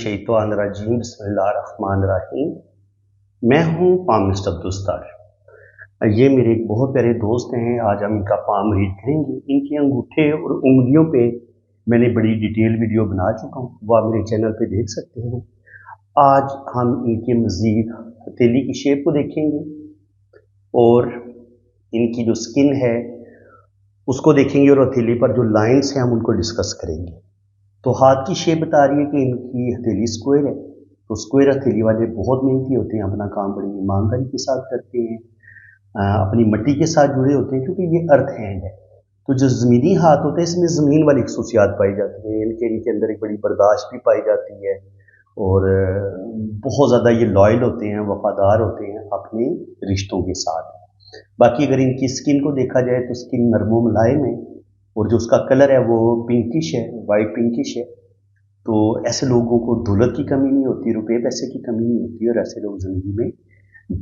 मिनश्शैतानिर्रजीम बिस्मिल्लाहिर्रहमानिर्रहीम। मैं हूँ पामिस्ट अब्दुस्तार। ये मेरे एक बहुत प्यारे दोस्त हैं। आज हम इनका पाम रीड करेंगे। इनके अंगूठे और उंगलियों पे मैंने बड़ी डिटेल वीडियो बना चुका हूँ, वो आप मेरे चैनल पे देख सकते हैं। आज हम इनके मज़ीद हथेली की शेप को देखेंगे और इनकी जो स्किन है उसको देखेंगे और हथेली पर जो लाइंस हैं हम उनको डिस्कस करेंगे। तो हाथ की शेप बता रही है कि इनकी हथेली स्क्वायर है। तो स्क्वायर हथेली वाले बहुत मेहनती होते हैं, अपना काम बड़ी ईमानदारी के साथ करते हैं, अपनी मट्टी के साथ जुड़े होते हैं, क्योंकि ये अर्थ हैंड है। तो जो ज़मीनी हाथ होते हैं इसमें ज़मीन वाली खसूसियात पाई जाती हैं। इनके अंदर एक बड़ी बर्दाश्त भी पाई जाती है और बहुत ज़्यादा ये लॉयल होते हैं, वफादार होते हैं अपने रिश्तों के साथ। बाकी अगर इनकी स्किन को देखा जाए तो स्किन नरम मुलायम है और जो उसका कलर है वो पिंकिश है, वाइट पिंकिश है। तो ऐसे लोगों को दौलत की कमी नहीं होती, रुपए पैसे की कमी नहीं होती और ऐसे लोग ज़िंदगी में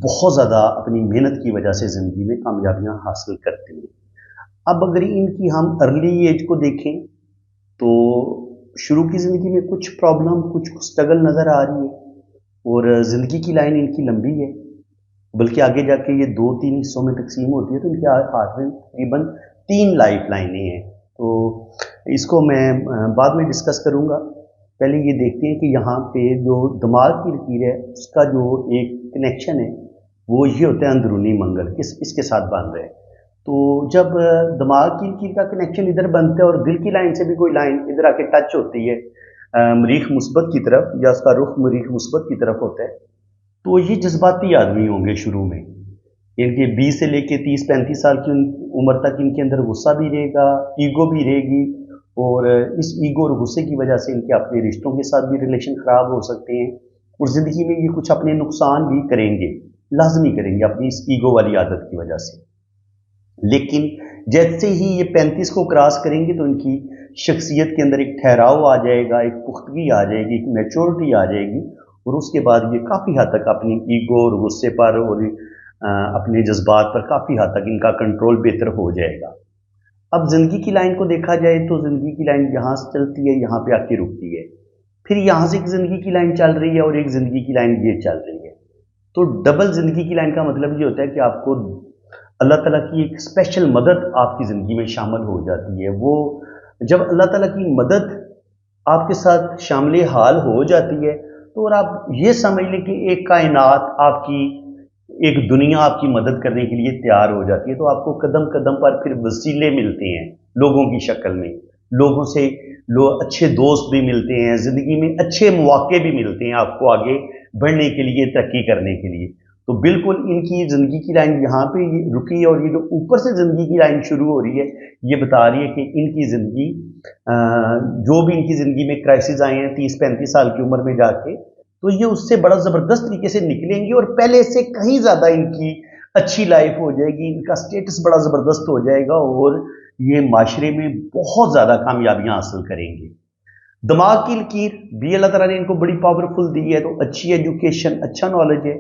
बहुत ज़्यादा अपनी मेहनत की वजह से ज़िंदगी में कामयाबियां हासिल करते हैं। अब अगर इनकी हम अर्ली एज को देखें तो शुरू की ज़िंदगी में कुछ प्रॉब्लम, कुछ स्ट्रगल नज़र आ रही है और ज़िंदगी की लाइन इनकी लंबी है, बल्कि आगे जाके ये 2-3 हिस्सों में तकसीम होती है। तो इनके हाथ में तकरीबन 3 लाइफ लाइनें हैं। तो इसको मैं बाद में डिस्कस करूँगा। पहले ये देखते हैं कि यहाँ पे जो दिमाग की लकीर है उसका जो एक कनेक्शन है वो ये होता है अंदरूनी मंगल इसके साथ बन रहा है। तो जब दिमाग की लकीर का कनेक्शन इधर बनता है और दिल की लाइन से भी कोई लाइन इधर आके टच होती है मरीख मुस्बत की तरफ, या उसका रुख मरीख मुस्बत की तरफ होता है, तो ये जज्बाती आदमी होंगे शुरू में। इनके 20 से लेके 30-35 साल की उम्र तक इनके अंदर गुस्सा भी रहेगा, ईगो भी रहेगी और इस ईगो और गुस्से की वजह से इनके अपने रिश्तों के साथ भी रिलेशन ख़राब हो सकते हैं और ज़िंदगी में ये कुछ अपने नुकसान भी करेंगे, लाजमी करेंगे अपनी इस ईगो वाली आदत की वजह से। लेकिन जैसे ही ये 35 को क्रॉस करेंगे तो इनकी शख्सियत के अंदर एक ठहराव आ जाएगा, एक पुख्तगी आ जाएगी, एक मैच्योरिटी आ जाएगी और उसके बाद ये काफ़ी हद तक अपनी ईगो और गुस्से पर और अपने जज्बात पर काफ़ी हद तक इनका कंट्रोल बेहतर हो जाएगा। अब ज़िंदगी की लाइन को देखा जाए तो ज़िंदगी की लाइन यहाँ से चलती है, यहाँ पे आके रुकती है, फिर यहाँ से एक ज़िंदगी की लाइन चल रही है और एक ज़िंदगी की लाइन ये चल रही है। तो डबल ज़िंदगी की लाइन का मतलब ये होता है कि आपको अल्लाह ताला की एक स्पेशल मदद आपकी ज़िंदगी में शामिल हो जाती है। वो जब अल्लाह ताला की मदद आपके साथ शामिल हाल हो जाती है तो और आप ये समझ लें कि एक कायनात आपकी, एक दुनिया आपकी मदद करने के लिए तैयार हो जाती है। तो आपको कदम कदम पर फिर वसीले मिलते हैं लोगों की शक्ल में, लोगों से अच्छे दोस्त भी मिलते हैं, ज़िंदगी में अच्छे मौके भी मिलते हैं आपको आगे बढ़ने के लिए, तरक्की करने के लिए। तो बिल्कुल इनकी ज़िंदगी की लाइन यहाँ पे रुकी है और ये जो ऊपर से ज़िंदगी की लाइन शुरू हो रही है ये बता रही है कि इनकी ज़िंदगी, जो भी इनकी ज़िंदगी में क्राइसिस आए हैं 30-35 साल की उम्र में जाके, तो ये उससे बड़ा ज़बरदस्त तरीके से निकलेंगी और पहले से कहीं ज़्यादा इनकी अच्छी लाइफ हो जाएगी, इनका स्टेटस बड़ा ज़बरदस्त हो जाएगा और ये माशरे में बहुत ज़्यादा कामयाबियां हासिल करेंगे। दिमाग की लकीर भी अल्लाह ताला ने इनको बड़ी पावरफुल दी है, तो अच्छी एजुकेशन, अच्छा नॉलेज है।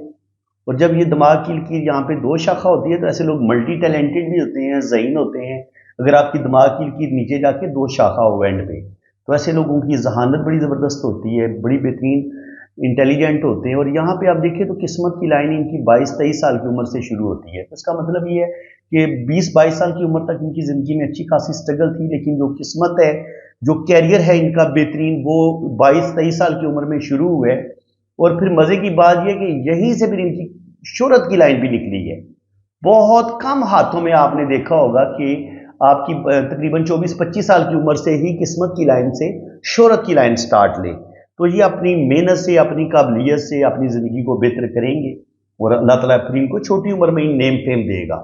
और जब ये दिमाग की लकीर यहाँ पे 2 शाखा होती है तो ऐसे लोग मल्टी टैलेंटेड भी होते हैं, ज़हीन होते हैं। अगर आपकी दिमाग की लकीर नीचे जाके 2 शाखा हो एंड पे, तो ऐसे लोगों की जहानत बड़ी ज़बरदस्त होती है, बड़ी बेहतरीन इंटेलिजेंट होते हैं। और यहाँ पे आप देखिए तो किस्मत की लाइन इनकी 22-23 साल की उम्र से शुरू होती है। तो इसका मतलब ये है कि 20-22 साल की उम्र तक इनकी ज़िंदगी में अच्छी खासी स्ट्रगल थी, लेकिन जो किस्मत है, जो कैरियर है इनका बेहतरीन, वो 22-23 साल की उम्र में शुरू हुआ है। और फिर मज़े की बात यह कि यहीं से फिर इनकी शोहरत की लाइन भी निकली है। बहुत कम हाथों में आपने देखा होगा कि आपकी तकरीबन 24-25 साल की उम्र से ही किस्मत की लाइन से शोहरत की लाइन स्टार्ट ले। तो ये अपनी मेहनत से, अपनी काबिलियत से अपनी ज़िंदगी को बेहतर करेंगे और अल्लाह ताला फिर इनको छोटी उम्र में ही नेम फेम देगा।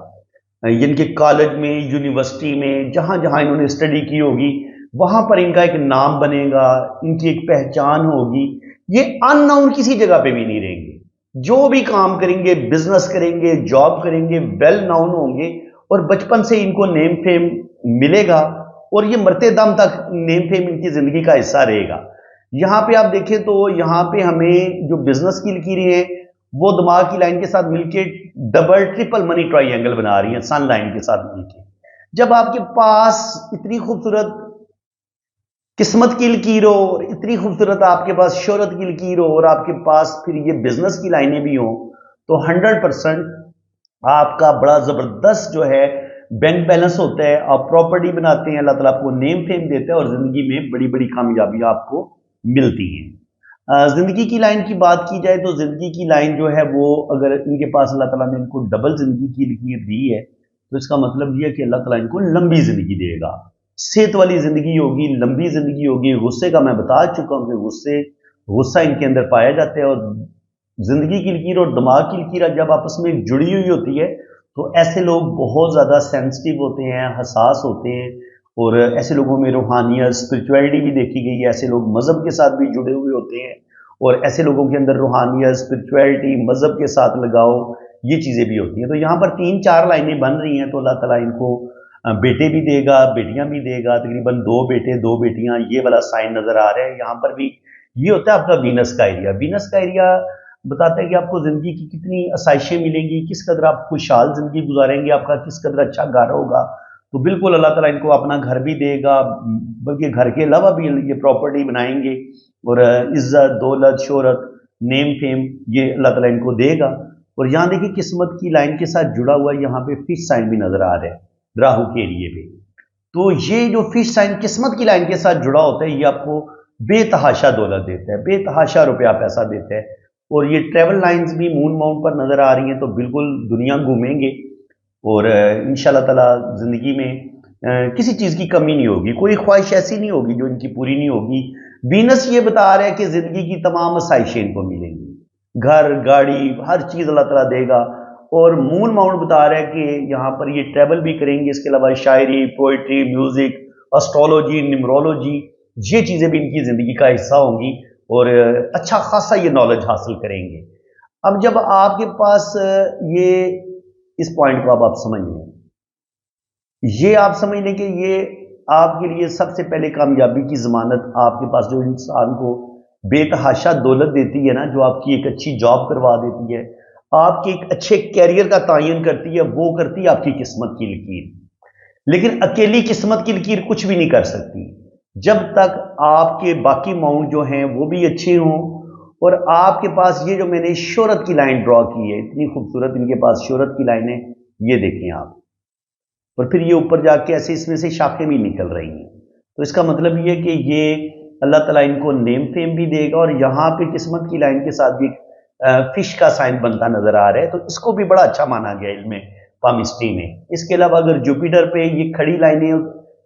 इनके कॉलेज में, यूनिवर्सिटी में, जहाँ जहाँ इन्होंने स्टडी की होगी वहाँ पर इनका एक नाम बनेगा, इनकी एक पहचान होगी। ये अननाउन किसी जगह पे भी नहीं रहेंगे। जो भी काम करेंगे, बिजनेस करेंगे, जॉब करेंगे, वेल नाउन होंगे और बचपन से इनको नेम फेम मिलेगा और ये मरते दम तक नेम फेम इनकी ज़िंदगी का हिस्सा रहेगा। यहाँ पे आप देखें तो यहाँ पे हमें जो बिजनेस की लकीरें हैं वो दिमाग की लाइन के साथ मिलके डबल ट्रिपल मनी ट्राइंगल बना रही हैं, सन लाइन के साथ मिलके। जब आपके पास इतनी खूबसूरत किस्मत की लकीर हो और इतनी खूबसूरत आपके पास शोहरत की लकीर हो और आपके पास फिर ये बिजनेस की लाइनें भी हों, तो 100% आपका बड़ा ज़बरदस्त जो है बैंक बैलेंस होता है, आप प्रॉपर्टी बनाते हैं, अल्लाह ताला आपको नेम फेम देता है और ज़िंदगी में बड़ी बड़ी कामयाबियाँ आपको मिलती हैं। ज़िंदगी की लाइन की बात की जाए तो ज़िंदगी की लाइन जो है वो, अगर इनके पास अल्लाह ताला ने इनको डबल ज़िंदगी की लकीर दी है, तो इसका मतलब ये है कि अल्लाह ताला इनको लंबी ज़िंदगी देगा, सेहत वाली ज़िंदगी होगी, लंबी ज़िंदगी होगी। गुस्से का मैं बता चुका हूँ कि गुस्सा इनके अंदर पाया जाता है, और ज़िंदगी की लकीर और दिमाग की लकीर जब आपस में जुड़ी हुई होती है, तो ऐसे लोग बहुत ज़्यादा सेंसिटिव होते हैं, हसास होते हैं, और ऐसे लोगों में रूहानियत, स्पिरिचुअलिटी भी देखी गई है। ऐसे लोग मज़हब के साथ भी जुड़े हुए होते हैं, और ऐसे लोगों के अंदर रूहानियत, स्पिरिचुअलिटी, मज़हब के साथ लगाव, ये चीज़ें भी होती हैं। तो यहाँ पर 3-4 लाइनें बन रही हैं, तो अल्लाह ताला इनको बेटे भी देगा, बेटियां भी देगा। तकरीबन 2 बेटे 2 बेटियां, ये वाला साइन नज़र आ रहा है। यहाँ पर भी ये होता है आपका वीनस का एरिया। वीनस का एरिया बताता है कि आपको ज़िंदगी की कितनी आसाइशें मिलेंगी, किस कदर आप खुशहाल ज़िंदगी गुजारेंगे, आपका किस कदर अच्छा घर होगा। तो बिल्कुल अल्लाह ताला इनको अपना घर भी देगा, बल्कि घर के अलावा भी ये प्रॉपर्टी बनाएंगे, और इज्जत, दौलत, शोहरत, नेम फेम, ये अल्लाह ताला इनको देगा। और यहाँ देखिए किस्मत की लाइन के साथ जुड़ा हुआ यहाँ पे फिश साइन भी नजर आ रहा है राहु के एरिए पे। तो ये जो फिश साइन किस्मत की लाइन के साथ जुड़ा होता है, ये आपको बेतहाशा दौलत देता है, बेतहाशा रुपया पैसा देता है। और ये ट्रेवल लाइंस भी मून माउंट पर नजर आ रही हैं, तो बिल्कुल दुनिया घूमेंगे, और इंशाल्लाह ताला ज़िंदगी में किसी चीज़ की कमी नहीं होगी, कोई ख्वाहिश ऐसी नहीं होगी जो इनकी पूरी नहीं होगी। वीनस ये बता रहा है कि ज़िंदगी की तमाम आसाइशें इनको मिलेंगी, घर, गाड़ी, हर चीज़ अल्लाह ताला देगा। और मून माउंट बता रहा है कि यहाँ पर ये ट्रैवल भी करेंगे, इसके अलावा शायरी, पोइट्री, म्यूज़िक, एस्ट्रोलॉजी, न्यूमरोलॉजी, ये चीज़ें भी इनकी ज़िंदगी का हिस्सा होंगी, और अच्छा खासा ये नॉलेज हासिल करेंगे। अब जब आपके पास ये, इस पॉइंट को अब आप समझ लें, ये आप समझ लें कि ये आपके लिए सबसे पहले कामयाबी की ज़मानत, आपके पास जो इंसान को बेतहाशा दौलत देती है ना, जो आपकी एक अच्छी जॉब करवा देती है, आपके एक अच्छे कैरियर का तयन करती है, वो करती है आपकी किस्मत की लकीर। लेकिन अकेली किस्मत की लकीर कुछ भी नहीं कर सकती जब तक आपके बाकी माउंट जो हैं वो भी अच्छे हों, और आपके पास ये जो मैंने शोहरत की लाइन ड्रॉ की है, इतनी खूबसूरत इनके पास शोहरत की लाइन है, ये देखें आप, और फिर ये ऊपर जाके ऐसे इसमें से शाखें भी निकल रही हैं। तो इसका मतलब ये कि ये अल्लाह ताला इनको नेम फेम भी देगा, और यहाँ पे किस्मत की लाइन के साथ भी फिश का साइन बनता नजर आ रहा है, तो इसको भी बड़ा अच्छा माना गया इल्म पामिस्ट्री में। इसके अलावा अगर जुपिटर पे ये खड़ी लाइनें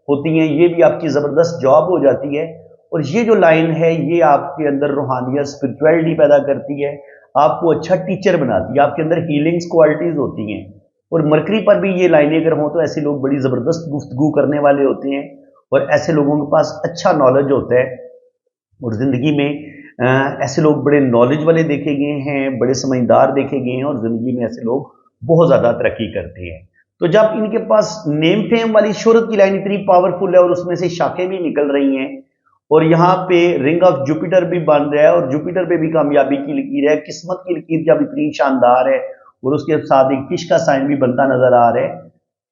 होती हैं, ये भी आपकी ज़बरदस्त जॉब हो जाती है। और ये जो लाइन है, ये आपके अंदर रूहानियत, स्पिरिचुअलिटी पैदा करती है, आपको अच्छा टीचर बनाती है, आपके अंदर हीलिंग्स क्वालिटीज़ होती हैं। और मरकरी पर भी ये लाइनें अगर हों, तो ऐसे लोग बड़ी ज़बरदस्त गुफ्तगू करने वाले होते हैं, और ऐसे लोगों के पास अच्छा नॉलेज होता है, और ज़िंदगी में ऐसे लोग बड़े नॉलेज वाले देखे गए हैं, बड़े समझदार देखे गए हैं, और ज़िंदगी में ऐसे लोग बहुत ज़्यादा तरक्की करते हैं। तो जब इनके पास नेम फेम वाली शोहरत की लाइन इतनी पावरफुल है, और उसमें से शाखें भी निकल रही हैं, और यहाँ पे रिंग ऑफ जुपिटर भी बन रहा है, और जुपिटर पे भी कामयाबी की लकीर है, किस्मत की लकीर जब इतनी शानदार है, और उसके साथ एक फिश का साइन भी बनता नजर आ रहा है,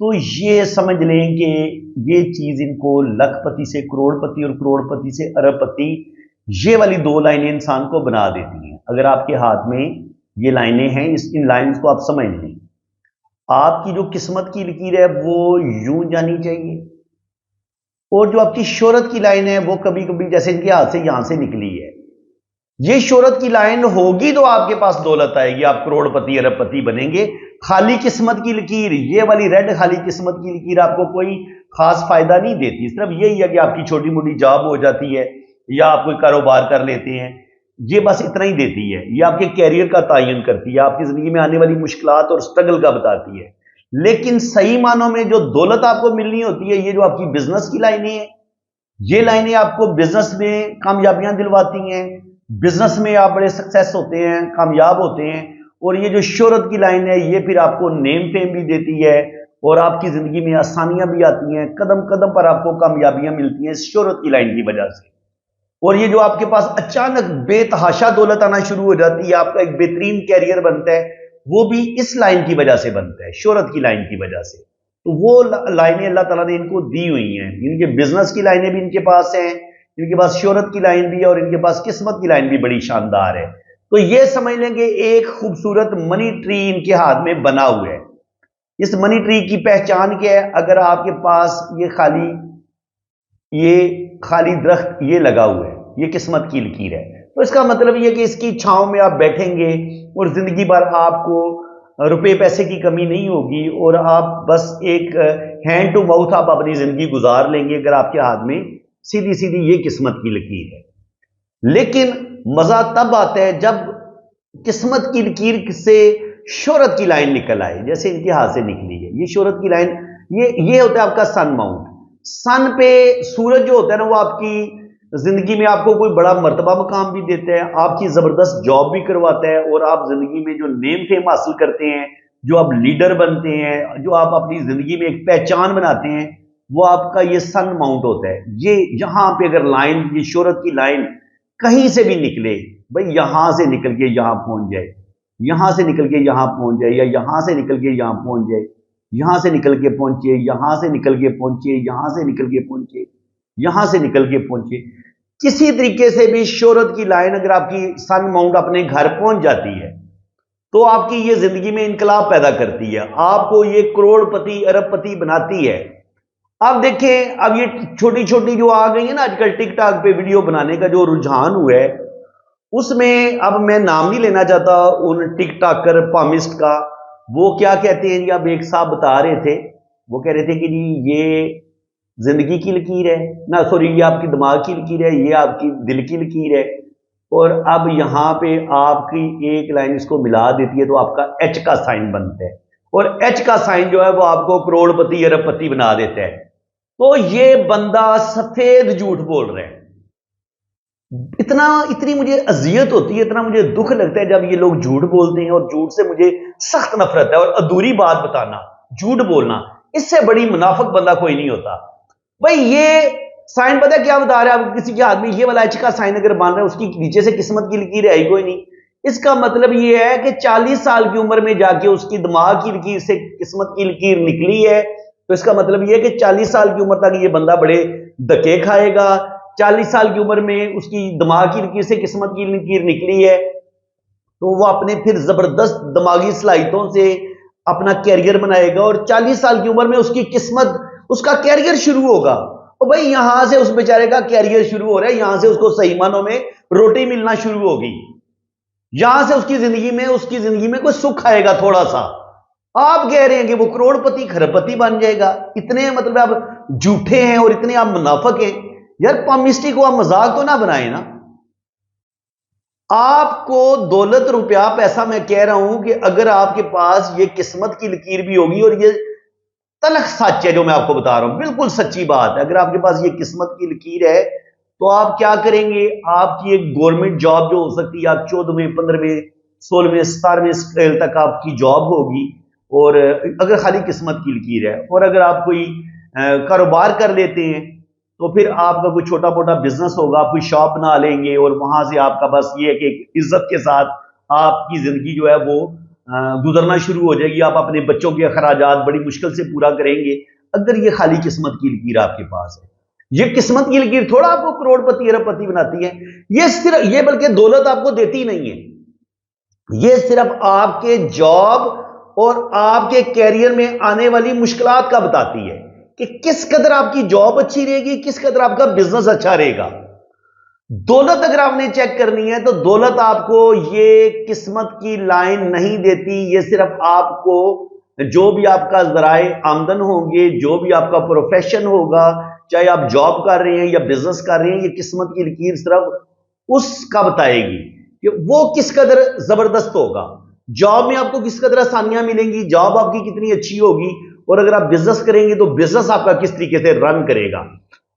तो ये समझ लें कि ये चीज़ इनको लखपति से करोड़पति और करोड़पति से अरबपति, ये वाली 2 लाइनें इंसान को बना देती हैं। अगर आपके हाथ में ये लाइनें हैं, इन लाइन्स को आप समझ लें, आपकी जो किस्मत की लकीर है वो यूं जानी चाहिए, और जो आपकी शोहरत की लाइन है वो कभी कभी जैसे इनके हाथ से यहां से निकली है, ये शोहरत की लाइन होगी तो आपके पास दौलत आएगी, आप करोड़पति अरबपति बनेंगे। खाली किस्मत की लकीर, ये वाली रेड खाली किस्मत की लकीर आपको कोई खास फायदा नहीं देती। सिर्फ यही है कि आपकी छोटी मोटी जॉब हो जाती है, या आप कोई कारोबार कर लेते हैं, ये बस इतना ही देती है। ये आपके कैरियर का तयन करती है, आपकी जिंदगी में आने वाली मुश्किलात और स्ट्रगल का बताती है। लेकिन सही मानों में जो दौलत आपको मिलनी होती है, ये जो आपकी बिजनेस की लाइनें हैं, ये लाइनें आपको बिजनेस में कामयाबियां दिलवाती हैं, बिजनेस में आप बड़े सक्सेस होते हैं, कामयाब होते हैं। और ये जो शोहरत की लाइन है, ये फिर आपको नेम फेम भी देती है, और आपकी जिंदगी में आसानियां भी आती हैं, कदम कदम पर आपको कामयाबियां मिलती हैं इस शोहरत की लाइन की वजह से। और ये जो आपके पास अचानक बेतहाशा दौलत आना शुरू हो जाती है, आपका एक बेहतरीन कैरियर बनता है, वो भी इस लाइन की वजह से बनता है, शोहरत की लाइन की वजह से। तो वो लाइनें अल्लाह ताला ने इनको दी हुई हैं। इनके बिजनेस की लाइनें भी इनके पास हैं, इनके पास शोहरत की लाइन भी है और इनके पास किस्मत की लाइन भी बड़ी शानदार है। तो ये समझ लें कि एक खूबसूरत मनी ट्री इनके हाथ में बना हुआ है। इस मनी ट्री की पहचान क्या है? अगर आपके पास ये खाली दरख्त ये लगा हुआ है, ये किस्मत की लकीर है। तो इसका मतलब ये कि इसकी छांव में आप बैठेंगे और जिंदगी भर आपको रुपए पैसे की कमी नहीं होगी और आप बस एक हैंड टू माउथ आप अपनी जिंदगी गुजार लेंगे अगर आपके हाथ में सीधी सीधी ये किस्मत की लकीर है। लेकिन मजा तब आता है जब किस्मत की लकीर से शोहरत की लाइन निकल आए, जैसे इनके हाथ से निकली है ये शोहरत की लाइन। ये होता है आपका सन माउंट। सन पे सूरज जो होता है ना, वो आपकी जिंदगी में आपको कोई बड़ा मर्तबा मकाम भी देता है, आपकी जबरदस्त जॉब भी करवाता है और आप जिंदगी में जो नेम फेम हासिल करते हैं, जो आप लीडर बनते हैं, जो आप अपनी जिंदगी में एक पहचान बनाते हैं, वो आपका ये सन माउंट होता है। ये यहां पे अगर लाइन, ये शोहरत की लाइन कहीं से भी निकले, भाई यहां से निकल के यहां पहुंच जाए, यहां से निकल के यहां पहुंच जाए, या यहां से निकल के यहां पहुंच जाए, यहां से निकल के पहुंचे, यहां से निकल के पहुंचे, यहां से निकल के पहुंचे, यहां से निकल के पहुंचे, किसी तरीके से भी शोहरत की लाइन अगर आपकी सन माउंट अपने घर पहुंच जाती है तो आपकी ये जिंदगी में इनकलाब पैदा करती है, आपको ये करोड़पति अरबपति बनाती है। अब देखें, अब ये छोटी छोटी जो आ गई है ना आजकल टिकटॉक पे वीडियो बनाने का जो रुझान हुआ है, उसमें अब मैं नाम नहीं लेना चाहता उन टिकटॉकर पामिस्ट का। वो क्या कहते हैं जी, अब एक साहब बता रहे थे, वो कह रहे थे कि जी ये जिंदगी की लकीर है ना, सॉरी ये आपकी दिमाग की लकीर है, ये आपकी दिल की लकीर है, और अब यहां पे आपकी एक लाइन इसको मिला देती है तो आपका एच का साइन बनता है, और एच का साइन जो है वो आपको करोड़पति अरबपति बना देता है। तो ये बंदा सफेद झूठ बोल रहा है। इतनी मुझे अजियत होती है, इतना मुझे दुख लगता है जब ये लोग झूठ बोलते हैं, और झूठ से मुझे सख्त नफरत है। और अधूरी बात बताना, झूठ बोलना, इससे बड़ी मुनाफिक बंदा कोई नहीं होता। भाई ये साइन पता है क्या बता रहा है आपको? किसी के हाथ में ये वाला एच का साइन अगर बन रहा है, उसकी नीचे से किस्मत की लकीर है कोई नहीं। इसका मतलब ये है कि 40 साल की उम्र में जाके उसकी दिमाग की लकीर से किस्मत की लकीर निकली है। तो इसका मतलब ये है कि 40 साल की उम्र तक ये बंदा बड़े धक्के खाएगा। 40 साल की उम्र में उसकी दिमाग की लकीर से किस्मत की लकीर निकली है तो वो अपने फिर जबरदस्त दिमागी सलाहितों से अपना कैरियर बनाएगा, और 40 साल की उम्र में उसकी किस्मत, उसका कैरियर शुरू होगा। और भाई यहां से उस बेचारे का कैरियर शुरू हो रहा है, यहां से उसको सही मानों में रोटी मिलना शुरू होगी, यहां से उसकी जिंदगी में कोई सुख आएगा थोड़ा सा। आप कह रहे हैं कि वो करोड़पति खरबपति बन जाएगा। इतने मतलब आप झूठे हैं और इतने आप मुनाफिक हैं यार। पामिस्ट्री को आप मजाक तो ना बनाए ना। आपको दौलत रुपया पैसा, मैं कह रहा हूं कि अगर आपके पास ये किस्मत की लकीर भी होगी, और ये तलख सच है जो मैं आपको बता रहा हूं, बिल्कुल सच्ची बात है, अगर आपके पास ये किस्मत की लकीर है तो आप क्या करेंगे? आपकी एक गवर्नमेंट जॉब जो हो सकती है, आप 14वें 15वें 16वें 17वें स्केल तक आपकी जॉब होगी, और अगर खाली किस्मत की लकीर है। और अगर आप कोई कारोबार कर लेते हैं तो फिर आपका कोई छोटा मोटा बिजनेस होगा, आप कोई शॉप बना लेंगे, और वहां से आपका बस ये है कि इज्जत के साथ आपकी जिंदगी जो है वो गुजरना शुरू हो जाएगी। आप अपने बच्चों के अखराजात बड़ी मुश्किल से पूरा करेंगे अगर ये खाली किस्मत की लकीर आपके पास है। ये किस्मत की लकीर थोड़ा आपको करोड़पति अरबपति बनाती है, ये बल्कि दौलत आपको देती नहीं है। ये सिर्फ आपके जॉब और आपके कैरियर में आने वाली मुश्किलात का बताती है कि किस कदर आपकी जॉब अच्छी रहेगी, किस कदर आपका बिजनेस अच्छा रहेगा। दौलत अगर आपने चेक करनी है तो दौलत आपको ये किस्मत की लाइन नहीं देती। ये सिर्फ आपको जो भी आपका ज़राए आमदन होंगे, जो भी आपका प्रोफेशन होगा, चाहे आप जॉब कर रहे हैं या बिजनेस कर रहे हैं, ये किस्मत की लकीर सिर्फ उसका बताएगी कि वो किस कदर जबरदस्त होगा। जॉब में आपको किस कदर आसानियां मिलेंगी, जॉब आपकी कितनी अच्छी होगी, और अगर आप बिजनेस करेंगे तो बिजनेस आपका किस तरीके से रन करेगा।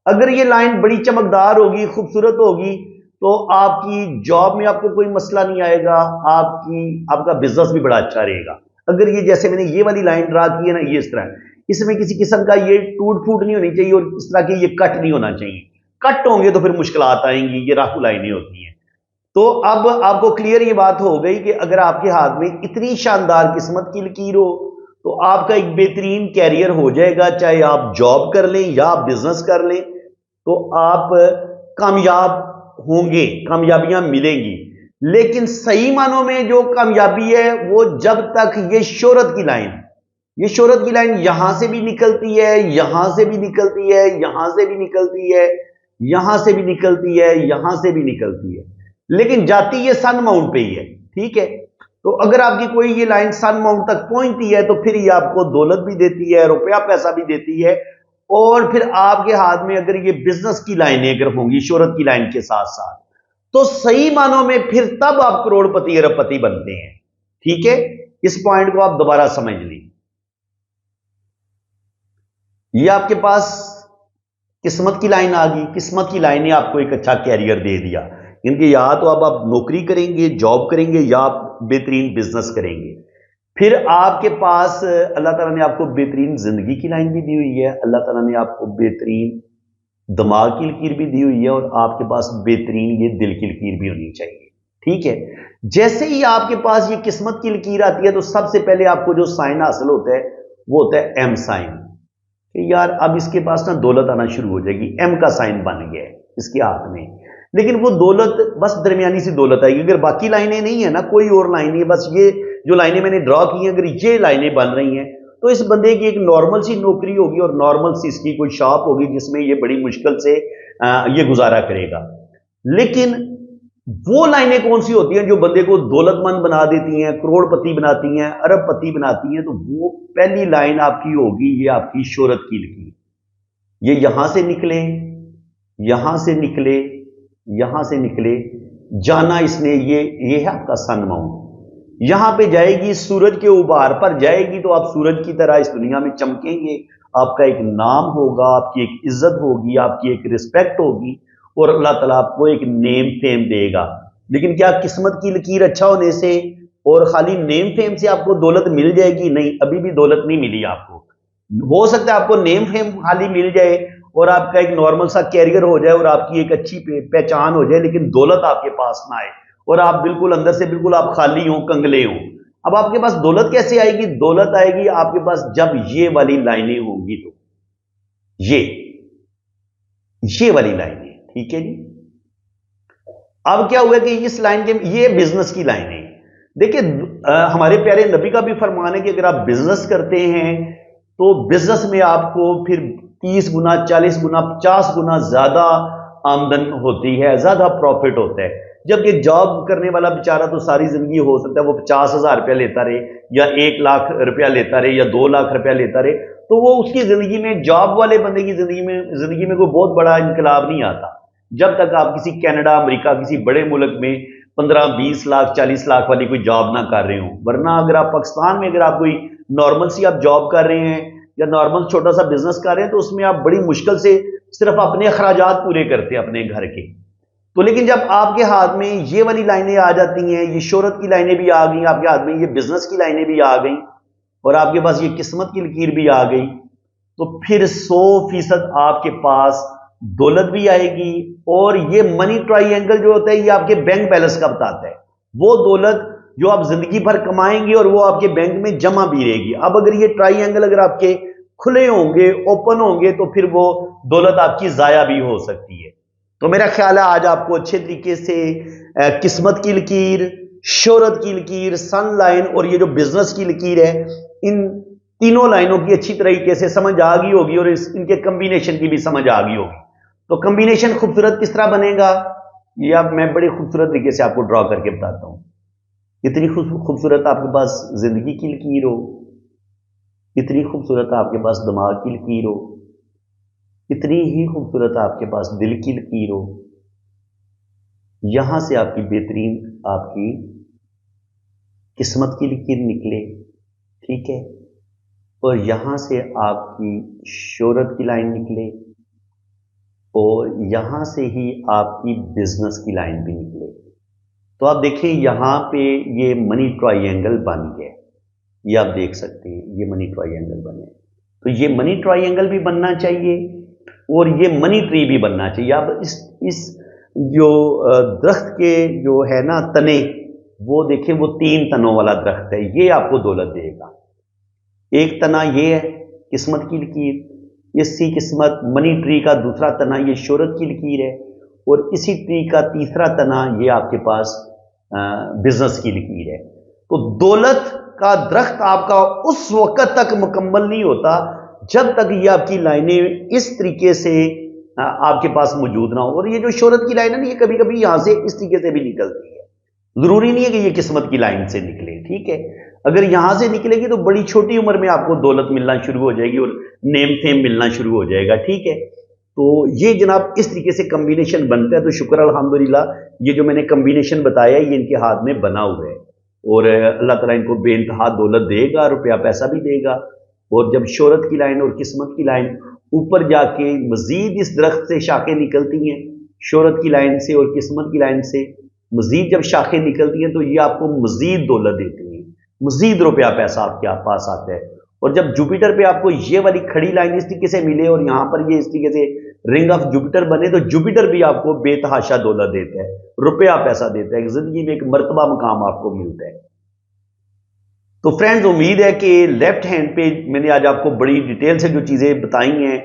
अगर ये लाइन बड़ी चमकदार होगी, खूबसूरत होगी, तो आपकी जॉब में आपको कोई मसला नहीं आएगा, आपका बिजनेस भी बड़ा अच्छा रहेगा। अगर ये जैसे मैंने ये वाली लाइन ड्रा की है ना, ये इस तरह, इसमें किसी किस्म का ये टूट फूट नहीं होनी चाहिए, और इस तरह के ये कट नहीं होना चाहिए। कट होंगे तो फिर मुश्किलात आएंगी, ये राहु लाइनें होती हैं। तो अब आपको क्लियर ये बात हो गई कि अगर आपके हाथ में इतनी शानदार किस्मत की लकीर हो तो आपका एक बेहतरीन कैरियर हो जाएगा, चाहे आप जॉब कर लें या आप बिजनेस कर लें। तो आप کامیاب ہوں گے، کامیابیاں ملیں گی، لیکن صحیح معنوں میں جو کامیابی ہے وہ جب تک یہ شہرت کی لائن، یہ شہرت کی لائن یہاں سے بھی نکلتی ہے، یہاں سے بھی نکلتی ہے، یہاں سے بھی نکلتی ہے، یہاں سے بھی نکلتی ہے، یہاں سے بھی نکلتی ہے، لیکن جاتی یہ سن ماؤنٹ پہ ہی ہے، ٹھیک ہے؟ تو اگر آپ کی کوئی یہ لائن سن ماؤنٹ تک پہنچتی ہے تو پھر یہ آپ کو دولت بھی دیتی ہے، روپیہ پیسہ بھی دیتی ہے، اور پھر آپ کے ہاتھ میں اگر یہ بزنس کی لائنیں اگر ہوں گی شہرت کی لائن کے ساتھ ساتھ، تو صحیح معنوں میں پھر تب آپ کروڑ پتی ارب پتی بنتے ہیں، ٹھیک ہے؟ اس پوائنٹ کو آپ دوبارہ سمجھ لیں۔ یہ آپ کے پاس قسمت کی لائن آ گئی، قسمت کی لائن نے آپ کو ایک اچھا کیریئر دے دیا، کیونکہ یا تو اب آپ نوکری کریں گے، جاب کریں گے، یا آپ بہترین بزنس کریں گے۔ پھر آپ کے پاس اللہ تعالیٰ نے آپ کو بہترین زندگی کی لائن بھی دی ہوئی ہے، اللہ تعالیٰ نے آپ کو بہترین دماغ کی لکیر بھی دی ہوئی ہے، اور آپ کے پاس بہترین یہ دل کی لکیر بھی ہونی چاہیے، ٹھیک ہے؟ جیسے ہی آپ کے پاس یہ قسمت کی لکیر آتی ہے تو سب سے پہلے آپ کو جو سائن حاصل ہوتا ہے وہ ہوتا ہے ایم سائن، کہ یار اب اس کے پاس نا دولت آنا شروع ہو جائے گی، ایم کا سائن بن گیا ہے اس کے ہاتھ میں، لیکن وہ دولت بس درمیانی سی دولت آئے گی، اگر باقی لائنیں نہیں ہیں نا، کوئی اور لائن نہیں ہے، بس یہ جو لائنیں میں نے ڈرا کی ہیں اگر یہ لائنیں بن رہی ہیں تو اس بندے کی ایک نارمل سی نوکری ہوگی، اور نارمل سی اس کی کوئی شاپ ہوگی جس میں یہ بڑی مشکل سے یہ گزارا کرے گا۔ لیکن وہ لائنیں کون سی ہوتی ہیں جو بندے کو دولت مند بنا دیتی ہیں، کروڑ پتی بناتی ہیں، ارب پتی بناتی ہیں؟ تو وہ پہلی لائن آپ کی ہوگی یہ آپ کی شہرت کی لکیر، یہ یہاں سے نکلے، یہاں سے نکلے، یہاں سے نکلے، جانا اس نے یہ ہے آپ کا سن ماؤنٹ، یہاں پہ جائے گی، سورج کے ابھار پر جائے گی تو آپ سورج کی طرح اس دنیا میں چمکیں گے، آپ کا ایک نام ہوگا، آپ کی ایک عزت ہوگی، آپ کی ایک رسپیکٹ ہوگی، اور اللہ تعالیٰ آپ کو ایک نیم فیم دے گا۔ لیکن کیا قسمت کی لکیر اچھا ہونے سے اور خالی نیم فیم سے آپ کو دولت مل جائے گی؟ نہیں، ابھی بھی دولت نہیں ملی آپ کو۔ ہو سکتا ہے آپ کو نیم فیم خالی مل جائے اور آپ کا ایک نارمل سا کیریئر ہو جائے اور آپ کی ایک اچھی پہچان ہو جائے، لیکن دولت آپ کے پاس نہ آئے اور آپ بالکل اندر سے بالکل آپ خالی ہوں، کنگلے ہوں۔ اب آپ کے پاس دولت کیسے آئے گی؟ دولت آئے گی آپ کے پاس جب یہ والی لائنیں ہوں گی، تو یہ والی لائنیں، ٹھیک ہے جی؟ اب کیا ہوا کہ اس لائن کے یہ بزنس کی لائنیں، دیکھیں ہمارے پیارے نبی کا بھی فرمان ہے کہ اگر آپ بزنس کرتے ہیں تو بزنس میں آپ کو پھر 30 گنا، 40 گنا، 50 گنا زیادہ آمدن ہوتی ہے، زیادہ پروفٹ ہوتا ہے۔ جبکہ جاب کرنے والا بیچارہ تو ساری زندگی ہو سکتا ہے وہ 50,000 روپیہ لیتا رہے، یا 1 لاکھ روپیہ لیتا رہے، یا 2 لاکھ روپیہ لیتا رہے، تو وہ اس کی زندگی میں، جاب والے بندے کی زندگی میں کوئی بہت بڑا انقلاب نہیں آتا جب تک آپ کسی کینیڈا، امریکہ، کسی بڑے ملک میں 15، 20 لاکھ، 40 لاکھ والی کوئی جاب نہ کر رہے ہوں۔ ورنہ اگر آپ پاکستان میں اگر آپ کوئی نارمل سی آپ جاب کر رہے ہیں یا نارمل چھوٹا سا بزنس کر رہے ہیں تو اس میں آپ بڑی مشکل سے صرف اپنے اخراجات پورے کرتے ہیں اپنے گھر کے۔ تو لیکن جب آپ کے ہاتھ میں یہ والی لائنیں آ جاتی ہیں، یہ شہرت کی لائنیں بھی آ گئیں آپ کے ہاتھ میں، یہ بزنس کی لائنیں بھی آ گئیں، اور آپ کے پاس یہ قسمت کی لکیر بھی آ گئی، تو پھر 100% آپ کے پاس دولت بھی آئے گی، اور یہ منی ٹرائی اینگل جو ہوتا ہے یہ آپ کے بینک بیلنس کا بتاتا ہے، وہ دولت جو آپ زندگی بھر کمائیں گے اور وہ آپ کے بینک میں جمع بھی رہے گی۔ اب اگر یہ ٹرائی اینگل اگر آپ کے کھلے ہوں گے، اوپن ہوں گے، تو پھر وہ دولت آپ کی ضائع بھی ہو سکتی ہے۔ تو میرا خیال ہے آج آپ کو اچھے طریقے سے قسمت کی لکیر، شہرت کی لکیر، سن لائن اور یہ جو بزنس کی لکیر ہے، ان تینوں لائنوں کی اچھی طریقے سے سمجھ آ گئی ہوگی، اور ان کے کمبینیشن کی بھی سمجھ آ گئی ہوگی۔ تو کمبینیشن خوبصورت کس طرح بنے گا یہ اب میں بڑی خوبصورت طریقے سے آپ کو ڈرا کر کے بتاتا ہوں۔ اتنی خوبصورت آپ کے پاس زندگی کی لکیر ہو، اتنی خوبصورت آپ کے پاس دماغ کی لکیر ہو، اتنی ہی خوبصورت آپ کے پاس دل کی لکیر ہو، یہاں سے آپ کی بہترین آپ کی قسمت کی لکیر نکلے، ٹھیک ہے، اور یہاں سے آپ کی شہرت کی لائن نکلے، اور یہاں سے ہی آپ کی بزنس کی لائن بھی نکلے۔ تو آپ دیکھیں یہاں پہ یہ منی ٹرائی اینگل بن گیا، یہ آپ دیکھ سکتے ہیں یہ منی ٹرائی اینگل بنے۔ تو یہ منی ٹرائی اینگل بھی بننا چاہیے اور یہ منی ٹری بھی بننا چاہیے۔ اب اس جو درخت کے جو ہے نا تنے، وہ دیکھیں وہ 3 تنوں والا درخت ہے، یہ آپ کو دولت دے گا۔ ایک تنا یہ ہے قسمت کی لکیر، اسی قسمت منی ٹری کا دوسرا تنا یہ شہرت کی لکیر ہے، और इसी ट्री का तीसरा तना ये आपके पास बिजनेस की लकीर है। तो दौलत का दरख्त आपका उस वक्त तक मुकम्मल नहीं होता जब तक ये आपकी लाइनें इस तरीके से आपके पास मौजूद ना हो। और ये जो शोहरत की लाइन है ना, ये कभी कभी यहां से इस तरीके से भी निकलती है, जरूरी नहीं है कि ये किस्मत की लाइन से निकले, ठीक है। अगर यहां से निकलेगी तो बड़ी छोटी उम्र में आपको दौलत मिलना शुरू हो जाएगी और नेम फेम मिलना शुरू हो जाएगा, ठीक है। तो ये जनाब इस तरीके से कम्बिनेशन बनता है। तो शुक्र अल्हम्दुलिल्लाह, ये जो मैंने कम्बिनेशन बताया ये इनके हाथ में बना हुआ है और अल्लाह ताला इनको बेइंतहा दौलत देगा, रुपया पैसा भी देगा। और जब शोहरत की लाइन और किस्मत की लाइन ऊपर जाके मजीद इस दरख्त से शाखें निकलती हैं, शोहरत की लाइन से और किस्मत की लाइन से मजीद जब शाखें निकलती हैं तो ये आपको मजीद दौलत देती हैं, मजीद रुपया पैसा आपके पास आता है। और जब जुपिटर पे आपको ये वाली खड़ी लाइन इस तरीके से मिले और यहां पर ये इस तरीके से रिंग ऑफ जुपिटर बने, तो जुपिटर भी आपको बेतहाशा दौलत देता है, रुपया पैसा देता है, जिंदगी में एक मर्तबा मुकाम आपको मिलता है। तो फ्रेंड्स, उम्मीद है कि लेफ्ट हैंड पे मैंने आज आपको बड़ी डिटेल से जो चीजें बताई हैं,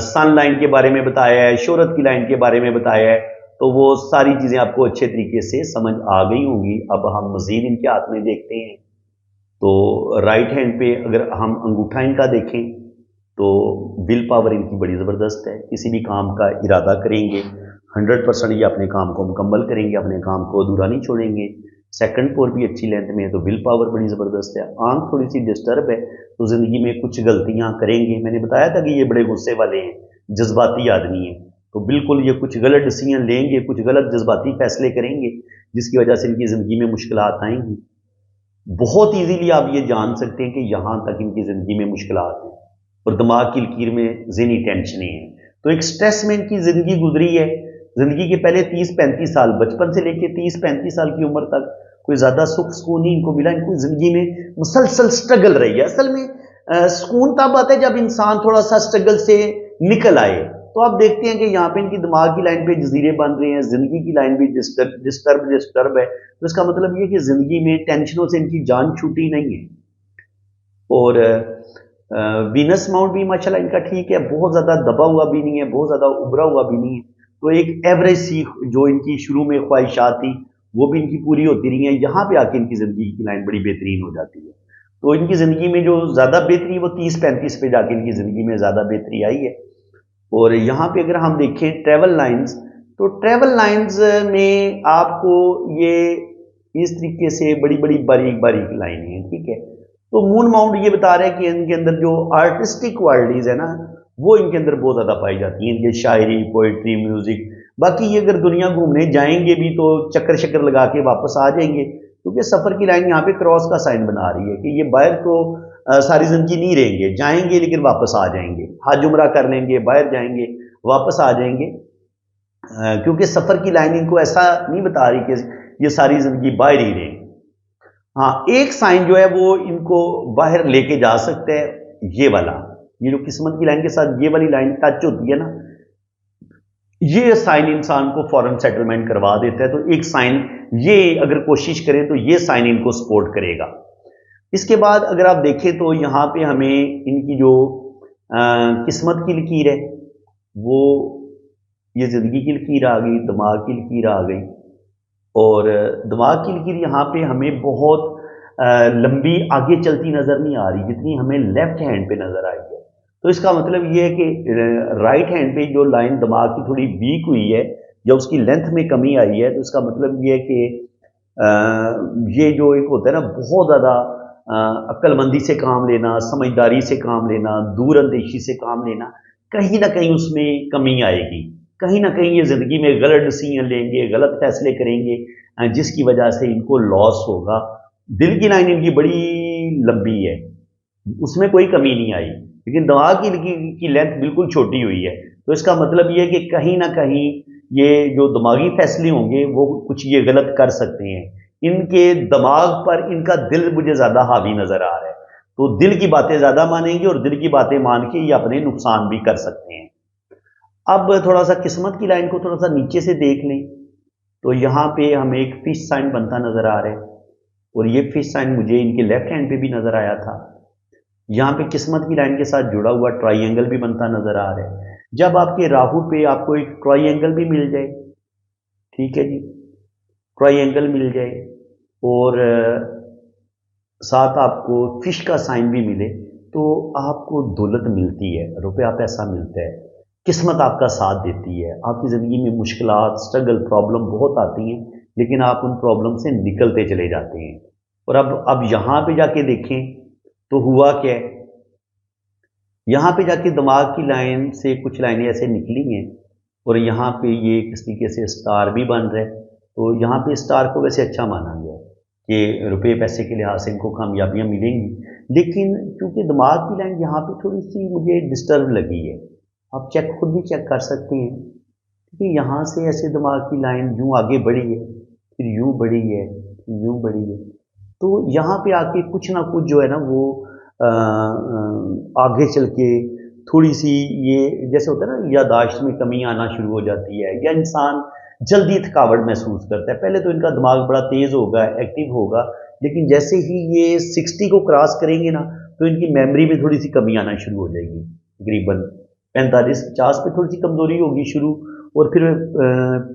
सन लाइन के बारे में बताया है, शोहरत की लाइन के बारे में बताया है, तो वो सारी चीजें आपको अच्छे तरीके से समझ आ गई होंगी। अब हम मजीद इनके हाथ में देखते हैं। तो राइट हैंड पे अगर हम अंगूठा इनका देखें तो विल पावर इनकी बड़ी ज़बरदस्त है। किसी भी काम का इरादा करेंगे 100% ये अपने काम को मुकम्मल करेंगे, अपने काम को अधूरा नहीं छोड़ेंगे। सेकंड पोर भी अच्छी लेंथ में है तो विल पावर बड़ी ज़बरदस्त है। आंख थोड़ी सी डिस्टर्ब है तो ज़िंदगी में कुछ गलतियां करेंगे। मैंने बताया था कि ये बड़े गुस्से वाले हैं, जज्बाती आदमी हैं, तो बिल्कुल ये कुछ गलत डिसीजन लेंगे, कुछ गलत जज्बाती फैसले करेंगे जिसकी वजह से इनकी ज़िंदगी में मुश्किलात आएंगी। बहुत ईजीली आप ये जान सकते हैं कि यहाँ तक इनकी ज़िंदगी में मुश्किलात हैं और दिमाग की लकीर में ज़हनी टेंशनें हैं। तो एक स्ट्रेस में इनकी ज़िंदगी गुजरी है। ज़िंदगी के पहले 30-35 साल, बचपन से लेकर 30-35 साल की उम्र तक कोई ज़्यादा सुख सुकून नहीं इनको मिला। इनको ज़िंदगी में मुसलसल स्ट्रगल रही है। असल में सुकून तब आता है जब इंसान थोड़ा सा स्ट्रगल से निकल आए। तो आप देखते हैं कि यहाँ पे इनकी दिमाग की लाइन पे जजीरे बन रहे हैं, जिंदगी की लाइन भी डिस्टर्ब है। तो इसका मतलब ये कि जिंदगी में टेंशनों से इनकी जान छूटी नहीं है। और वीनस माउंट भी माशाल्लाह इनका ठीक है, बहुत ज़्यादा दबा हुआ भी नहीं है, बहुत ज़्यादा उभरा हुआ भी नहीं है। तो एक एवरेज सी जो इनकी शुरू में ख्वाहिशात थी वो भी इनकी पूरी होती रही है। यहाँ पे आके इनकी ज़िंदगी की लाइन बड़ी बेहतरीन हो जाती है। तो इनकी ज़िंदगी में जो ज़्यादा बेहतरी वो 30-35 पे जाके इनकी ज़िंदगी में ज़्यादा बेहतरी आई है। और यहाँ पे अगर हम देखें ट्रेवल लाइंस, तो ट्रेवल लाइंस में आपको ये इस तरीके से बड़ी बड़ी बारीक बारीक लाइनें हैं, ठीक है। तो मून माउंट ये बता रहे हैं कि इनके अंदर जो आर्टिस्टिक क्वालिटीज है ना वो इनके अंदर बहुत ज़्यादा पाई जाती हैं। इनके शायरी, पोइट्री, म्यूजिक। बाकी ये अगर दुनिया घूमने जाएंगे भी तो चक्कर शक्कर लगा के वापस आ जाएंगे, क्योंकि सफ़र की लाइन यहाँ पे क्रॉस का साइन बना रही है कि ये बाहर तो सारी जिंदगी नहीं रहेंगे, जाएंगे लेकिन वापस आ जाएंगे, हज उम्रा कर लेंगे, बाहर जाएंगे, वापस आ जाएंगे। क्योंकि सफ़र की लाइन इनको ऐसा नहीं बता रही कि ये सारी जिंदगी बाहर ही रहें। हाँ, एक साइन जो है वो इनको बाहर लेके जा सकता है, ये वाला, ये जो किस्मत की लाइन के साथ ये वाली लाइन टच होती है ना, ये साइन इंसान को फॉरेन सेटलमेंट करवा देता है। तो एक साइन ये अगर कोशिश करें तो ये साइन इनको सपोर्ट करेगा। इसके बाद अगर आप देखें तो यहाँ पे हमें इनकी जो किस्मत की लकीर है वो ये ज़िंदगी की लकीर आ गई, दिमाग की लकीर आ गई। और दिमाग की लकीर यहाँ पे हमें बहुत लंबी आगे चलती नज़र नहीं आ रही जितनी हमें लेफ्ट हैंड पे नज़र आई है। तो इसका मतलब ये है कि राइट हैंड पे जो लाइन दिमाग की थोड़ी वीक हुई है या उसकी लेंथ में कमी आई है, तो इसका मतलब ये है कि ये जो एक होता है ना बहुत ज़्यादा अक्लमंदी से काम लेना, समझदारी से काम लेना, दूर अंदेशी से काम लेना, कहीं ना कहीं उसमें कमी आएगी। कहीं ना कहीं ये ज़िंदगी में गलत डिसीजन लेंगे, गलत फैसले करेंगे, जिसकी वजह से इनको लॉस होगा। दिल की लाइन इनकी बड़ी लंबी है, उसमें कोई कमी नहीं आई, लेकिन दिमाग की लेंथ बिल्कुल छोटी हुई है। तो इसका मतलब ये है कि कहीं ना कहीं ये जो दिमागी फैसले होंगे वो कुछ ये गलत कर सकते हैं। इनके दिमाग पर इनका दिल मुझे ज़्यादा हावी नज़र आ रहा है, तो दिल की बातें ज़्यादा मानेंगे और दिल की बातें मान के ये अपने नुकसान भी कर सकते हैं। अब थोड़ा सा किस्मत की लाइन को थोड़ा सा नीचे से देख लें तो यहाँ पे हमें एक फिश साइन बनता नज़र आ रहा है और ये फिश साइन मुझे इनके लेफ्ट हैंड पे भी नज़र आया था। यहाँ पे किस्मत की लाइन के साथ जुड़ा हुआ ट्राइंगल भी बनता नज़र आ रहा है। जब आपके राहु पे आपको एक ट्राइंगल भी मिल जाए ठीक है जी, ट्रायंगल मिल जाए और साथ आपको फिश का साइन भी मिले तो आपको दौलत मिलती है, रुपया पैसा मिलता है, किस्मत आपका साथ देती है। आपकी ज़िंदगी में मुश्किलात, स्ट्रगल, प्रॉब्लम बहुत आती हैं, लेकिन आप उन प्रॉब्लम से निकलते चले जाते हैं। और अब यहाँ पे जाके देखें तो हुआ क्या है, यहाँ पे जाके दिमाग की लाइन से कुछ लाइनें ऐसे निकली हैं और यहाँ पे ये किस तरीके से स्टार भी बन रहा है। तो यहाँ पे स्टार को वैसे अच्छा माना गया कि रुपये पैसे के लिहाज से इनको कामयाबियाँ मिलेंगी, लेकिन क्योंकि दिमाग की लाइन यहाँ पे थोड़ी सी मुझे डिस्टर्ब लगी है। आप खुद भी चेक कर सकते हैं, क्योंकि यहाँ से ऐसे दिमाग की लाइन यूँ आगे बढ़ी है, फिर यूँ बढ़ी है, फिर यूँ बढ़ी है। तो यहाँ पे आके कुछ ना कुछ जो है ना वो आगे चल के थोड़ी सी ये जैसे होता है ना, यादाश्त में कमी आना शुरू हो जाती है, या इंसान जल्दी थकावट महसूस करता है। पहले तो इनका दिमाग बड़ा तेज़ होगा, एक्टिव होगा, लेकिन जैसे ही ये 60 को क्रॉस करेंगे ना तो इनकी मेमोरी में थोड़ी सी कमी आना शुरू हो जाएगी। तकरीबन 45-50 पे थोड़ी सी कमज़ोरी होगी शुरू, और फिर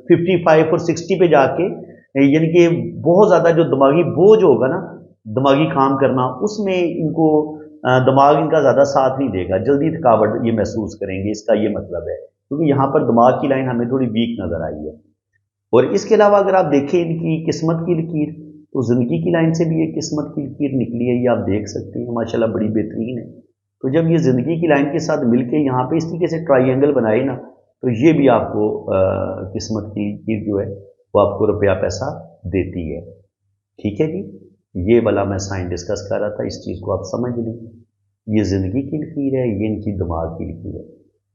55 और 60 पे जाके यानी कि बहुत ज़्यादा जो दिमागी बोझ होगा ना, दिमागी काम करना, उसमें इनको दिमाग इनका ज़्यादा साथ नहीं देगा, जल्दी थकावट ये महसूस करेंगे। इसका ये मतलब है, क्योंकि यहाँ पर दिमाग की लाइन हमें थोड़ी वीक नज़र आई है। और इसके अलावा अगर आप देखें इनकी किस्मत की लकीर, तो ज़िंदगी की लाइन से भी ये किस्मत की लकीर निकली है, ये आप देख सकते हैं, माशाल्लाह बड़ी बेहतरीन है। तो जब ये ज़िंदगी की लाइन के साथ मिलके यहाँ पे इस तरीके से ट्रायंगल बनाए ना, तो ये भी आपको किस्मत की लकीर जो है वो आपको रुपया पैसा देती है। ठीक है जी, ये वाला मैं साइन डिस्कस कर रहा था, इस चीज़ को आप समझ लें। ये ज़िंदगी की लकीर है, ये इनकी दिमाग की लकीर है,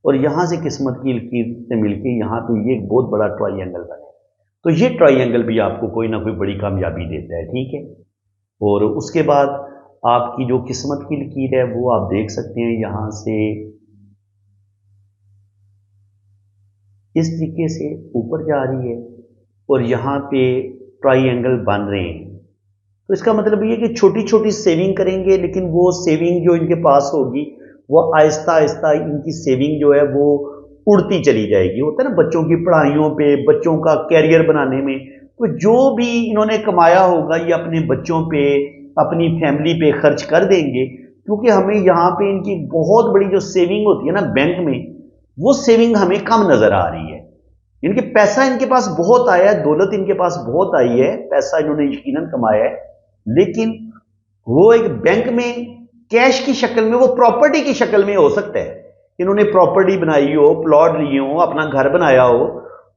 और यहाँ से किस्मत की लकीर से मिलके यहाँ पे ये एक बहुत बड़ा ट्रायंगल बना है। तो ये ट्रायंगल भी आपको कोई ना कोई बड़ी कामयाबी देता है, ठीक है। और उसके बाद आपकी जो किस्मत की लकीर है वो आप देख सकते हैं, यहाँ से इस तरीके से ऊपर जा रही है और यहाँ पे ट्रायंगल बन रहे हैं। तो इसका मतलब ये कि छोटी छोटी सेविंग करेंगे, लेकिन वो सेविंग जो इनके पास होगी वो आहिस्ता आहिस्ता इनकी सेविंग जो है वो उड़ती चली जाएगी। होता है ना, बच्चों की पढ़ाइयों पे, बच्चों का कैरियर बनाने में, तो जो भी इन्होंने कमाया होगा ये अपने बच्चों पे, अपनी फैमिली पे खर्च कर देंगे, क्योंकि हमें यहाँ पे इनकी बहुत बड़ी जो सेविंग होती है ना बैंक में, वो सेविंग हमें कम नजर आ रही है। इनके पैसा इनके पास बहुत आया है, दौलत इनके पास बहुत आई है, पैसा इन्होंने यकीनन कमाया है, लेकिन वो एक बैंक में कैश की शक्ल में, वो प्रॉपर्टी की शक्ल में हो सकता है। इन्होंने प्रॉपर्टी बनाई हो, प्लॉट लिए हो, अपना घर बनाया हो,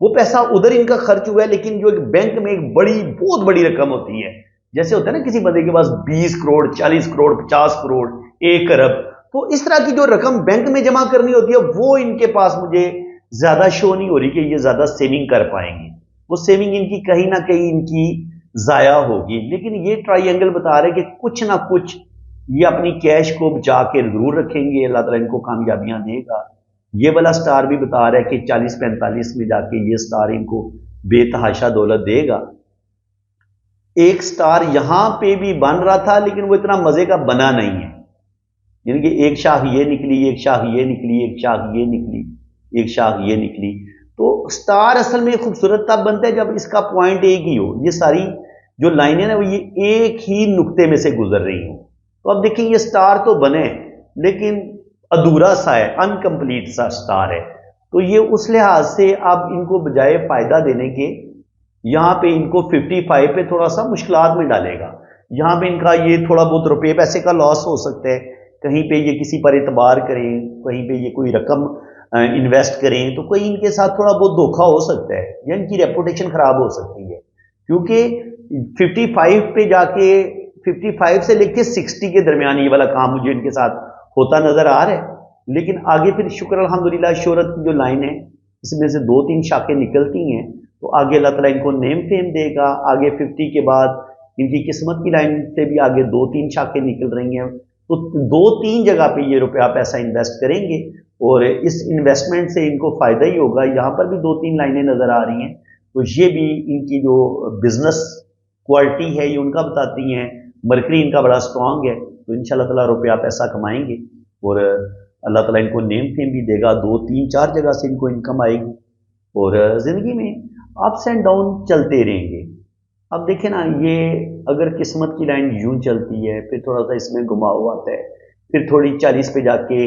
वो पैसा उधर इनका खर्च हुआ है, लेकिन जो एक बैंक में एक बड़ी बहुत बड़ी रकम होती है, जैसे होता है ना किसी बंदे के पास 20 करोड़, 40 करोड़, 50 करोड़, 1 अरब, तो इस तरह की जो रकम बैंक में जमा करनी होती है वो इनके पास मुझे ज्यादा शो नहीं हो रही कि ये ज्यादा सेविंग कर पाएंगे। वो सेविंग इनकी कहीं ना कहीं इनकी जाया होगी। लेकिन ये ट्रायंगल बता रहे कि कुछ ना कुछ ये अपनी कैश को बचा के जरूर रखेंगे, अल्लाह ताला इनको कामयाबियां देगा। ये वाला स्टार भी बता रहा है कि 40-45 में जाके ये स्टार इनको बेतहाशा दौलत देगा। एक स्टार यहां पे भी बन रहा था, लेकिन वो इतना मजे का बना नहीं है, यानी कि एक शाख ये निकली, एक शाख ये निकली, एक शाख ये निकली, एक शाख ये निकली। तो स्टार असल में खूबसूरत तब बनता है जब इसका पॉइंट एक ही हो, ये सारी जो लाइनें ना वो ये एक ही नुक्ते में से गुजर रही हो। तो अब देखिए ये स्टार तो बने लेकिन अधूरा सा है, अनकंप्लीट सा स्टार है। तो ये उस लिहाज से अब इनको बजाय फायदा देने के यहां पे इनको 55 पे थोड़ा सा मुश्किलात में डालेगा। यहां पे इनका ये थोड़ा बहुत रुपये पैसे का लॉस हो सकता है, कहीं पे ये किसी पर एतबार करें, कहीं पे ये कोई रकम इन्वेस्ट करें तो कोई इनके साथ थोड़ा बहुत धोखा हो सकता है, या इनकी रेपुटेशन खराब हो सकती है। क्योंकि 55 पे जाके 55 से लेके 60 के दरमियान ये वाला काम मुझे इनके साथ होता नजर आ रहा है। लेकिन आगे फिर शुक्र अल्हम्दुलिल्लाह शोहरत की जो लाइन है इसमें से 2-3 शाखें निकलती हैं, तो आगे अल्लाह ताला इनको नेम फेम देगा। आगे 50 के बाद इनकी किस्मत की लाइन से भी आगे 2-3 शाखें निकल रही हैं, तो 2-3 जगह पे ये रुपया पैसा इन्वेस्ट करेंगे और इस इन्वेस्टमेंट से इनको फायदा ही होगा। यहाँ पर भी 2-3 लाइनें नजर आ रही हैं, तो ये भी इनकी जो बिजनेस क्वालिटी है ये उनका बताती हैं। मरकरी इनका बड़ा स्ट्रांग है, तो इंशाल्लाह ताला रुपया पैसा कमाएंगे और अल्लाह ताला इनको नेम फेम भी देगा। 2-3-4 जगह से इनको इनकम आएगी और ज़िंदगी में अप्स एंड डाउन चलते रहेंगे। अब देखें ना, ये अगर किस्मत की लाइन यूं चलती है, फिर थोड़ा सा इसमें घुमाव आता है, फिर थोड़ी 40 पे जाके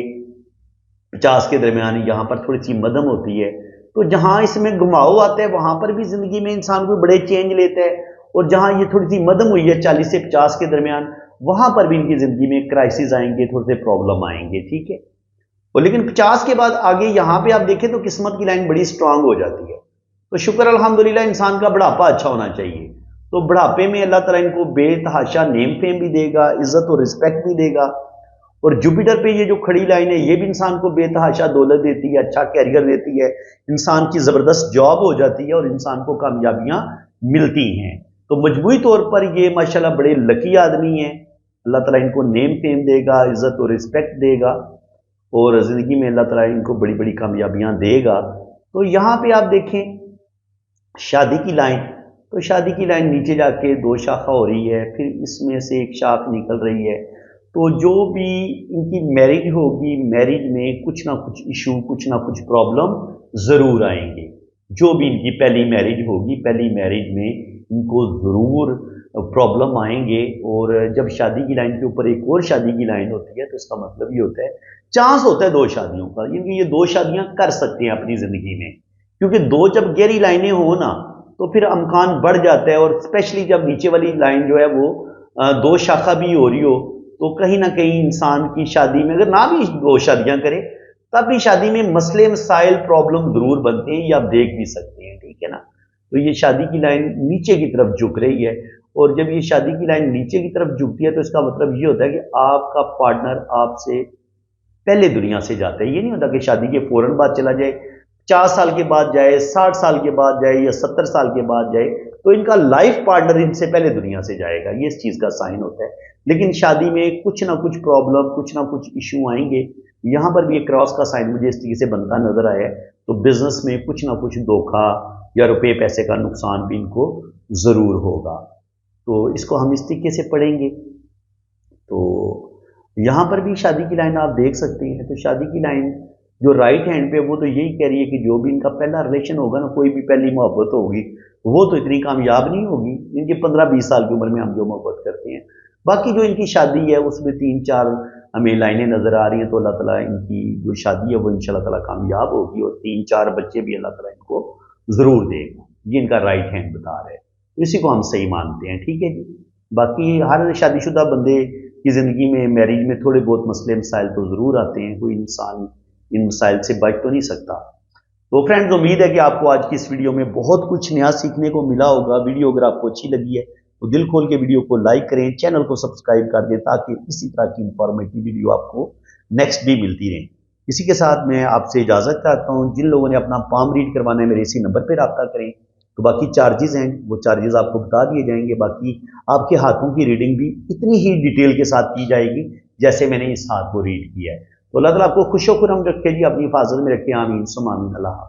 50 के दरमियान यहाँ पर थोड़ी सी मदम होती है, तो जहाँ इसमें घुमाव आता है वहां पर भी जिंदगी में इंसान को बड़े चेंज लेता है, और जहाँ ये थोड़ी सी मदम हुई है 40 से 50 के दरमियान, वहां पर भी इनकी जिंदगी में क्राइसिस आएंगे, थोड़े से प्रॉब्लम आएंगे, ठीक है। और लेकिन 50 के बाद आगे यहाँ पे आप देखें तो किस्मत की लाइन बड़ी स्ट्रांग हो जाती है। तो शुक्र अल्हम्दुलिल्लाह, इंसान का बुढ़ापा अच्छा होना चाहिए। तो बुढ़ापे में अल्लाह ताला इनको बेतहाशा नेम फेम भी देगा, इज्जत और रिस्पेक्ट भी देगा। और जुपिटर पे ये जो खड़ी लाइन है, ये भी इंसान को बेतहाशा दौलत देती है, अच्छा कैरियर देती है, इंसान की जबरदस्त जॉब हो जाती है और इंसान को कामयाबियां मिलती हैं। तो मजमूई तौर पर ये माशाल्लाह बड़े लकी आदमी हैं। अल्लाह ताला इनको नेम फेम देगा, इज्जत और रिस्पेक्ट देगा, और जिंदगी में अल्लाह ताला इनको बड़ी बड़ी कामयाबियां देगा। तो यहाँ पे आप देखें शादी की लाइन, तो शादी की लाइन नीचे जाके 2 शाखा हो रही है, फिर इसमें से एक शाख निकल रही है। तो जो भी इनकी मैरिज होगी, मैरिज में कुछ ना कुछ इशू, कुछ ना कुछ प्रॉब्लम ज़रूर आएंगे। जो भी इनकी पहली मैरिज होगी, पहली मैरिज में इनको ज़रूर प्रॉब्लम आएंगे। और जब शादी की लाइन के ऊपर एक और शादी की लाइन होती है, तो इसका मतलब ये होता है चांस होता है 2 शादियों का, क्योंकि ये 2 शादियां कर सकते हैं अपनी ज़िंदगी में। क्योंकि 2 जब गहरी लाइनें हो ना, तो फिर अमकान बढ़ जाता है। और स्पेशली जब नीचे वाली लाइन जो है वो 2 शाखा भी हो रही हो, तो कहीं ना कहीं इंसान की शादी में, अगर ना भी 2 शादियां करे, तब भी शादी में मसले मसाइल प्रॉब्लम जरूर बनते हैं, ये आप देख भी सकते हैं, ठीक है ना। तो ये शादी की लाइन नीचे की तरफ झुक रही है, और जब ये शादी की लाइन नीचे की तरफ झुकती है, तो इसका मतलब ये होता है कि आपका पार्टनर आपसे पहले दुनिया से जाता है। ये नहीं होता कि शादी के फौरन बाद चला जाए, 50 साल के बाद जाए, 60 साल के बाद जाए, या 70 साल के बाद जाए, तो इनका लाइफ पार्टनर इनसे पहले दुनिया से जाएगा। ये इस चीज का साइन होता है। लेकिन शादी में कुछ ना कुछ प्रॉब्लम, कुछ ना कुछ इशू आएंगे। यहां पर भी एक क्रॉस का साइन मुझे इस तरीके से बनता नजर आया है। तो बिजनेस में कुछ ना कुछ धोखा या रुपए पैसे का नुकसान भी इनको जरूर होगा। तो इसको हम इस तरीके से पढ़ेंगे। तो यहां पर भी शादी की लाइन आप देख सकते हैं। तो शादी की लाइन जो राइट हैंड पे, वो तो यही कह रही है कि जो भी इनका पहला रिलेशन होगा ना, कोई भी पहली मोहब्बत होगी, वो तो इतनी कामयाब नहीं होगी। इनकी 15-20 साल की उम्र में हम जो मोहब्बत करते हैं, बाकी जो इनकी शादी है उसमें 3-4 हमें लाइनें नजर आ रही हैं। तो अल्लाह ताला इनकी जो शादी है वो इंशाल्लाह ताला कामयाब होगी, और 3-4 बच्चे भी अल्लाह ताला इनको जरूर देगा। ये इनका राइट हैंड बता रहा है, तो इसी को हम सही मानते हैं, ठीक है जी। बाकी हर शादीशुदा बंदे की जिंदगी में, मैरिज में थोड़े बहुत मसले मसाइल तो जरूर आते हैं। कोई इंसान इन मसाइल से बच तो नहीं सकता। तो फ्रेंड्स, उम्मीद है कि आपको आज की इस वीडियो में बहुत कुछ नया सीखने को मिला होगा। वीडियो अगर आपको अच्छी लगी है तो दिल खोल के वीडियो को लाइक करें, चैनल को सब्सक्राइब कर दें, ताकि इसी तरह की इंफॉर्मेटिव वीडियो आपको नेक्स्ट भी मिलती रहे। इसी के साथ मैं आपसे इजाजत चाहता हूं। जिन लोगों ने अपना पाम रीड करवाना है, मेरे इसी नंबर पर रब्ता करें। तो बाकी चार्जेस हैं, वो चार्जेस आपको बता दिए जाएंगे। बाकी आपके हाथों की रीडिंग भी इतनी ही डिटेल के साथ की जाएगी जैसे मैंने इस हाथ को रीड किया है। तो अल्लाह ताला आपको खुश खुरम रखे जी, अपनी हिफाजत में रखे। आमीन सुम्मा आमीन। अल्लाह।